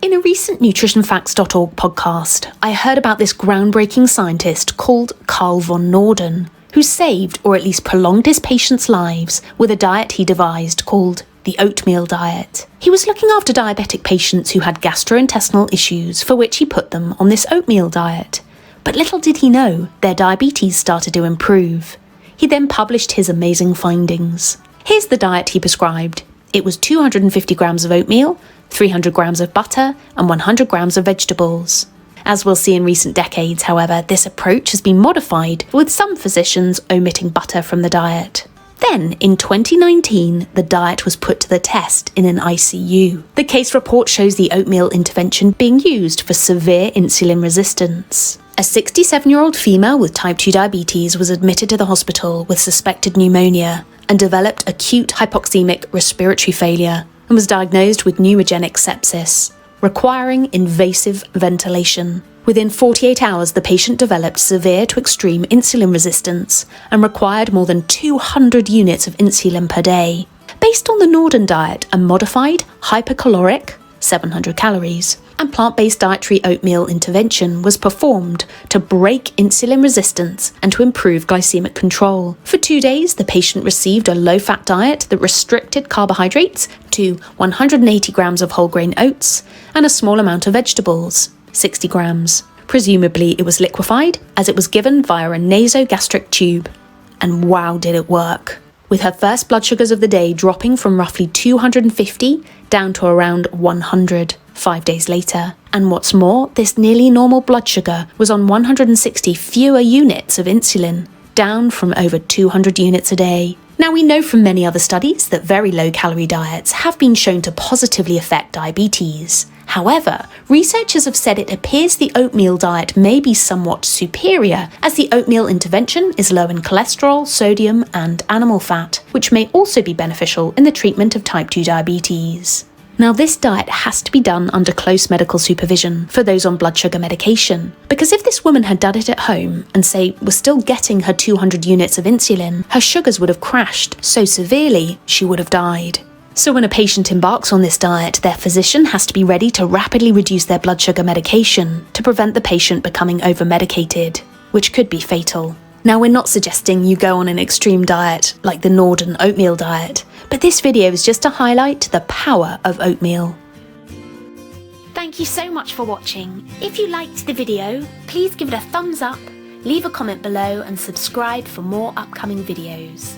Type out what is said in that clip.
In a recent nutritionfacts.org podcast, I heard about this groundbreaking scientist called Carl von Norden, who saved or at least prolonged his patients' lives with a diet he devised called the oatmeal diet. He was looking after diabetic patients who had gastrointestinal issues, for which he put them on this oatmeal diet. But little did he know, their diabetes started to improve. He then published his amazing findings. Here's the diet he prescribed. It was 250 grams of oatmeal, 300 grams of butter, and 100 grams of vegetables. As we'll see in recent decades, however, this approach has been modified, with some physicians omitting butter from the diet. Then, in 2019, the diet was put to the test in an ICU. The case report shows the oatmeal intervention being used for severe insulin resistance. A 67-year-old female with type 2 diabetes was admitted to the hospital with suspected pneumonia and developed acute hypoxemic respiratory failure and was diagnosed with pneumogenic sepsis, requiring invasive ventilation. Within 48 hours, the patient developed severe to extreme insulin resistance and required more than 200 units of insulin per day. Based on the Norden diet, a modified, hypercaloric, 700 calories, and plant-based dietary oatmeal intervention was performed to break insulin resistance and to improve glycemic control. For 2 days, the patient received a low-fat diet that restricted carbohydrates to 180 grams of whole grain oats and a small amount of vegetables, 60 grams. Presumably it was liquefied, as it was given via a nasogastric tube. And wow, did it work! With her first blood sugars of the day dropping from roughly 250 down to around 100 5 days later. And what's more, this nearly normal blood sugar was on 160 fewer units of insulin, down from over 200 units a day. Now, we know from many other studies that very low-calorie diets have been shown to positively affect diabetes. However, researchers have said it appears the oatmeal diet may be somewhat superior, as the oatmeal intervention is low in cholesterol, sodium, and animal fat, which may also be beneficial in the treatment of type 2 diabetes. Now, this diet has to be done under close medical supervision for those on blood sugar medication, because if this woman had done it at home and, say, was still getting her 200 units of insulin, her sugars would have crashed so severely she would have died. So when a patient embarks on this diet, their physician has to be ready to rapidly reduce their blood sugar medication to prevent the patient becoming over-medicated, which could be fatal. Now, we're not suggesting you go on an extreme diet like the Norden oatmeal diet, but this video is just to highlight the power of oatmeal. Thank you so much for watching. If you liked the video, please give it a thumbs up, leave a comment below and subscribe for more upcoming videos.